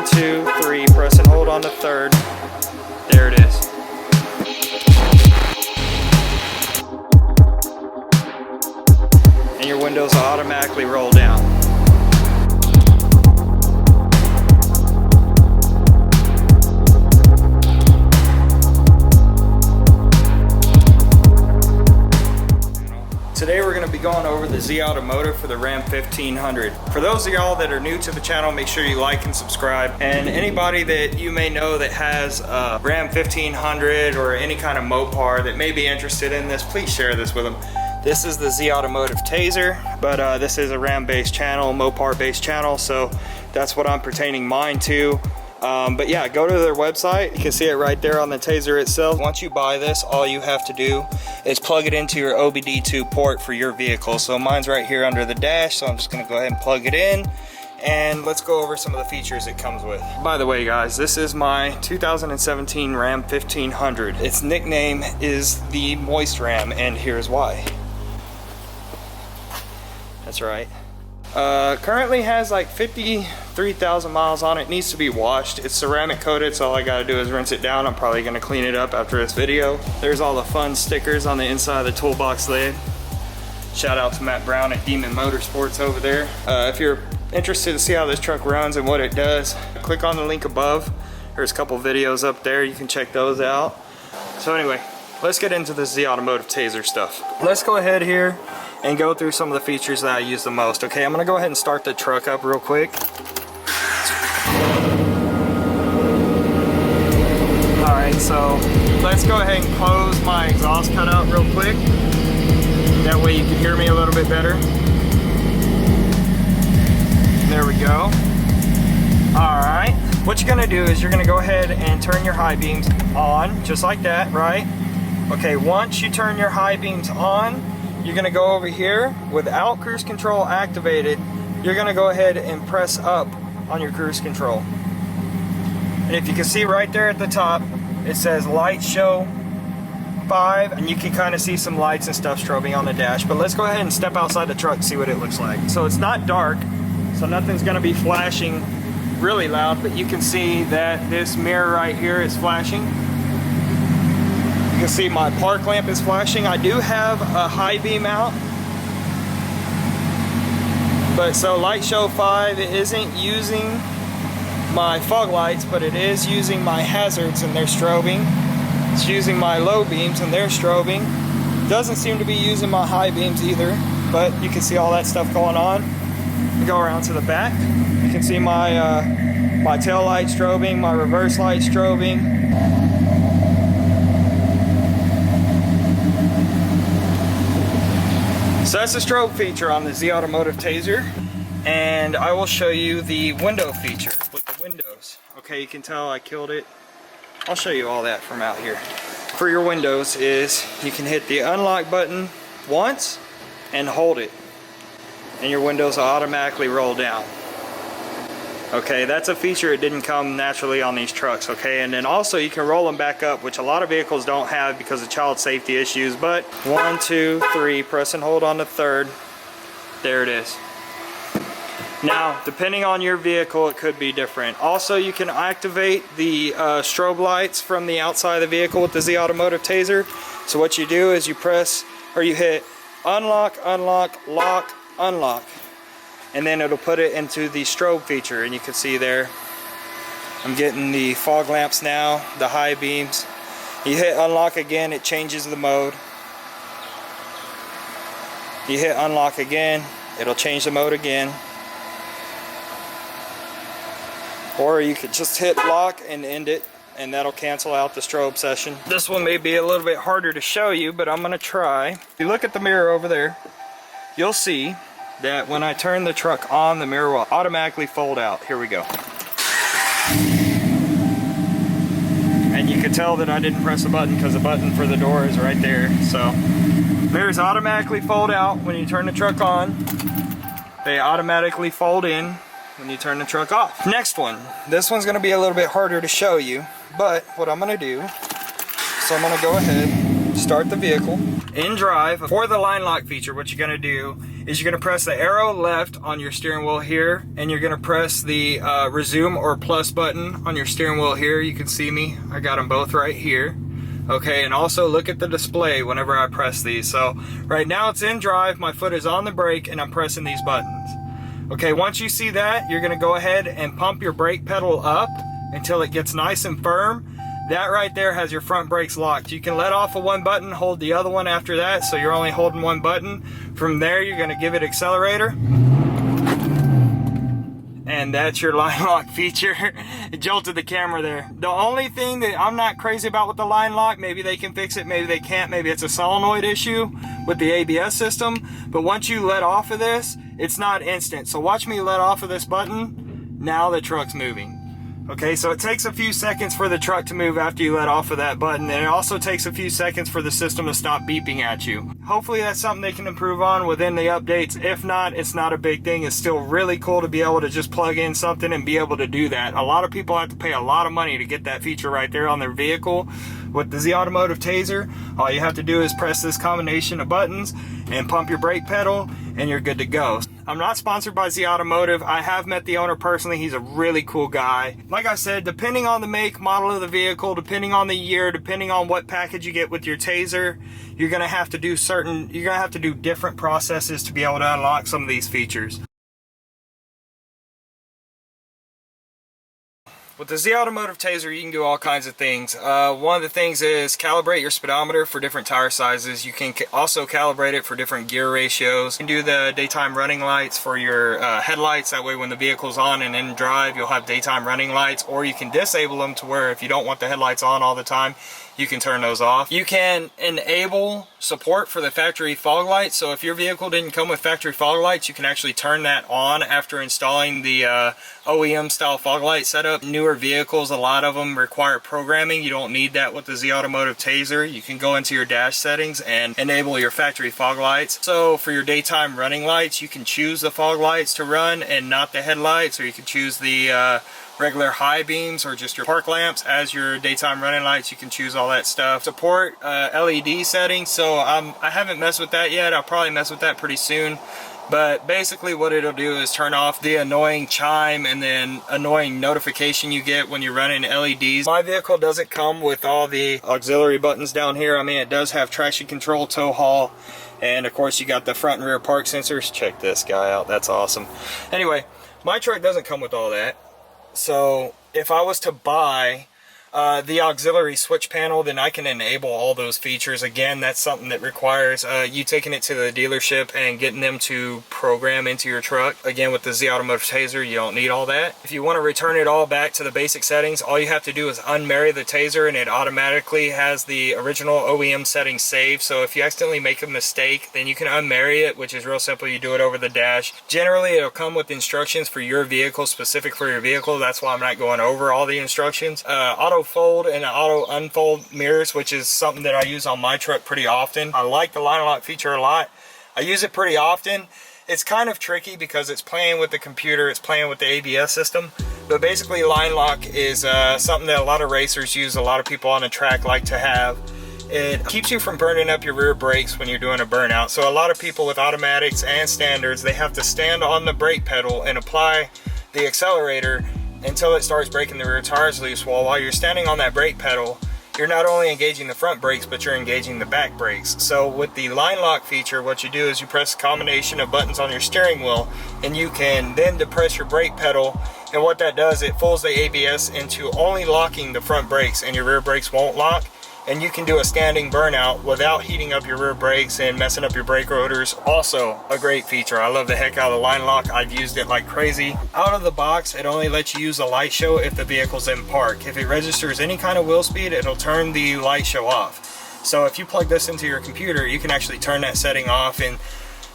1, 2, 3, press and hold on the third. There it is. And your windows will automatically roll down. Today we're going to be going over the Z Automotive for the Ram 1500. For those of y'all that are new to the channel, make sure you like and subscribe. And anybody that you may know that has a Ram 1500 or any kind of Mopar that may be interested in this, please share this with them. This is the Z Automotive Tazer, but this is a Ram based channel, Mopar based channel, so that's what I'm pertaining mine to. But yeah, go to their website. You can see it right there on the Tazer itself. Once you buy this, all you have to do is plug it into your OBD2 port for your vehicle. So mine's right here under the dash, so I'm just gonna go ahead and plug it in. And let's go over some of the features it comes with. By the way guys, this is my 2017 Ram 1500. Its nickname is the Moist Ram, and here's why. That's right. Currently has like 53,000 miles on it. Needs to be washed. It's ceramic coated, so all I gotta do is rinse it down. I'm probably gonna clean it up after this video. There's all the fun stickers on the inside of the toolbox lid. Shout out to Matt Brown at Demon Motorsports over there. If you're interested to see how this truck runs and what it does, click on the link above. There's a couple videos up there, you can check those out. So anyway, let's get into the Z Automotive Tazer stuff. Let's go ahead here and go through some of the features that I use the most. Okay, I'm gonna go ahead and start the truck up real quick. Alright, so let's go ahead and close my exhaust cutout real quick. That way you can hear me a little bit better. There we go. Alright, what you're gonna do is you're gonna go ahead and turn your high beams on, just like that, right? Okay, once you turn your high beams on, you're gonna go over here, without cruise control activated, you're gonna go ahead and press up on your cruise control. And if you can see right there at the top, it says light show 5, and you can kind of see some lights and stuff strobing on the dash. But let's go ahead and step outside the truck and see what it looks like. So it's not dark, so nothing's gonna be flashing really loud, but you can see that this mirror right here is flashing. You can see my park lamp is flashing. I do have a high beam out, but so light show 5 isn't using my fog lights, but it is using my hazards and they're strobing. It's using my low beams and they're strobing. Doesn't seem to be using my high beams either, but you can see all that stuff going on. We go around to the back. You can see my tail light strobing, my reverse light strobing. So that's the strobe feature on the Z Automotive Tazer, and I will show you the window feature with the windows. Okay, you can tell I killed it. I'll show you all that from out here. For your windows is you can hit the unlock button once and hold it, and your windows will automatically roll down. Okay, that's a feature that didn't come naturally on these trucks, okay? And then also you can roll them back up, which a lot of vehicles don't have because of child safety issues, but 1, 2, 3, press and hold on the third. There it is. Now, depending on your vehicle, it could be different. Also, you can activate the strobe lights from the outside of the vehicle with the Z Automotive Tazer. So what you do is you press, or you hit unlock, unlock, lock, unlock. And then it'll put it into the strobe feature, and you can see there I'm getting the fog lamps now, the high beams. You hit unlock again, it changes the mode. You hit unlock again, it'll change the mode again. Or you could just hit lock and end it, and that'll cancel out the strobe session. This one may be a little bit harder to show you, but I'm gonna try. If you look at the mirror over there, you'll see that when I turn the truck on, the mirror will automatically fold out. Here we go. And you can tell that I didn't press the button because the button for the door is right there. So mirrors automatically fold out when you turn the truck on. They automatically fold in when you turn the truck off. Next one. This one's gonna be a little bit harder to show you, but what I'm gonna do, so I'm gonna go ahead, start the vehicle in drive. For the line lock feature, what you're gonna do is you're gonna press the arrow left on your steering wheel here, and you're gonna press the resume or plus button on your steering wheel here. You can see me, I got them both right here. Okay, and also look at the display whenever I press these. So right now it's in drive, my foot is on the brake, and I'm pressing these buttons. Okay, once you see that, you're gonna go ahead and pump your brake pedal up until it gets nice and firm. That right there has your front brakes locked. You can let off of one button, hold the other one after that, so you're only holding one button. From there, you're gonna give it accelerator. And that's your line lock feature. It jolted the camera there. The only thing that I'm not crazy about with the line lock, maybe they can fix it, maybe they can't, maybe it's a solenoid issue with the ABS system, but once you let off of this, it's not instant. So watch me let off of this button, now the truck's moving. Okay, so it takes a few seconds for the truck to move after you let off of that button, and it also takes a few seconds for the system to stop beeping at you. Hopefully that's something they can improve on within the updates. If not, it's not a big thing. It's still really cool to be able to just plug in something and be able to do that. A lot of people have to pay a lot of money to get that feature right there on their vehicle. With the Z Automotive Tazer, all you have to do is press this combination of buttons and pump your brake pedal, and you're good to go. I'm not sponsored by Z Automotive. I have met the owner personally. He's a really cool guy. Like I said, depending on the make, model of the vehicle, depending on the year, depending on what package you get with your Tazer, you're gonna have to do different processes to be able to unlock some of these features. With the Z Automotive Tazer, you can do all kinds of things. One of the things is calibrate your speedometer for different tire sizes. You can also calibrate it for different gear ratios. You can do the daytime running lights for your headlights. That way when the vehicle's on and in drive, you'll have daytime running lights. Or you can disable them to where if you don't want the headlights on all the time, you can turn those off. You can enable support for the factory fog lights. So if your vehicle didn't come with factory fog lights, you can actually turn that on after installing the OEM style fog light setup. Newer vehicles, a lot of them require programming. You don't need that with the Z Automotive Tazer. You can go into your dash settings and enable your factory fog lights. So for your daytime running lights, you can choose the fog lights to run and not the headlights, or you can choose the regular high beams or just your park lamps as your daytime running lights. You can choose all that stuff. Support LED settings, so I haven't messed with that yet. I'll probably mess with that pretty soon. But basically what it'll do is turn off the annoying chime and then annoying notification you get when you're running LEDs. My vehicle doesn't come with all the auxiliary buttons down here. I mean, it does have traction control, tow haul, and of course you got the front and rear park sensors. Check this guy out, that's awesome. Anyway, my truck doesn't come with all that. So if I was to buy the auxiliary switch panel, then I can enable all those features. Again, that's something that requires you taking it to the dealership and getting them to program into your truck. Again, with the Z Automotive Tazer, you don't need all that. If you want to return it all back to the basic settings, all you have to do is unmarry the Tazer, and it automatically has the original OEM settings saved. So if you accidentally make a mistake, then you can unmarry it, which is real simple. You do it over the dash. Generally, it'll come with instructions for your vehicle, specific for your vehicle. That's why I'm not going over all the instructions. Auto fold and auto unfold mirrors, which is something that I use on my truck pretty often. I like the line lock feature a lot. I use it pretty often. It's kind of tricky because it's playing with the computer, it's playing with the ABS system, but basically line lock is something that a lot of racers use, a lot of people on the track like to have. It keeps you from burning up your rear brakes when you're doing a burnout. So a lot of people with automatics and standards, they have to stand on the brake pedal and apply the accelerator until it starts breaking the rear tires loose. While you're standing on that brake pedal, you're not only engaging the front brakes, but you're engaging the back brakes. So with the line lock feature, what you do is you press a combination of buttons on your steering wheel, and you can then depress your brake pedal, and what that does, it pulls the ABS into only locking the front brakes, and your rear brakes won't lock. And you can do a standing burnout without heating up your rear brakes and messing up your brake rotors. Also a great feature. I love the heck out of the line lock. I've used it like crazy. Out of the box, it only lets you use the light show if the vehicle's in park. If it registers any kind of wheel speed, it'll turn the light show off. So if you plug this into your computer, you can actually turn that setting off, and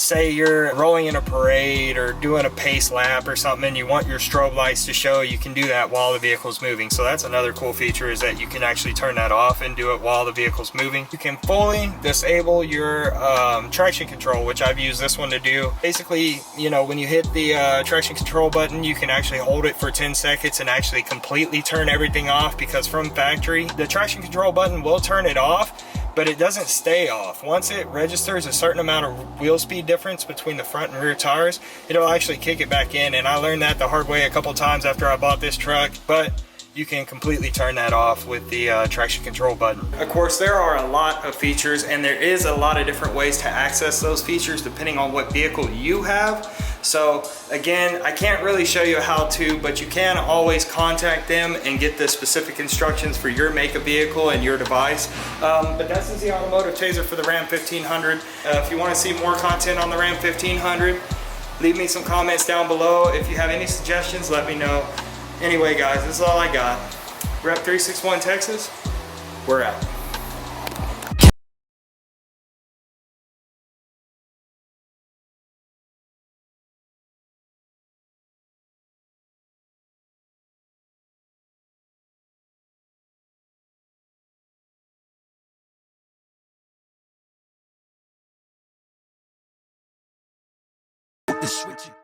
say you're rolling in a parade or doing a pace lap or something and you want your strobe lights to show, you can do that while the vehicle's moving. So that's another cool feature, is that you can actually turn that off and do it while the vehicle's moving. You can fully disable your traction control, which I've used this one to do. Basically, you know, when you hit the traction control button, you can actually hold it for 10 seconds and actually completely turn everything off, because from factory, the traction control button will turn it off, but it doesn't stay off. Once it registers a certain amount of wheel speed difference between the front and rear tires, it'll actually kick it back in. And I learned that the hard way a couple times after I bought this truck, but you can completely turn that off with the traction control button. Of course, there are a lot of features, and there is a lot of different ways to access those features depending on what vehicle you have. So again, I can't really show you how to, but you can always contact them and get the specific instructions for your make of vehicle and your device. But that's the automotive Tazer for the Ram 1500. If you want to see more content on the Ram 1500, leave me some comments down below. If you have any suggestions, let me know. Anyway guys, this is all I got. Rep 361 Texas, we're out. Switch it.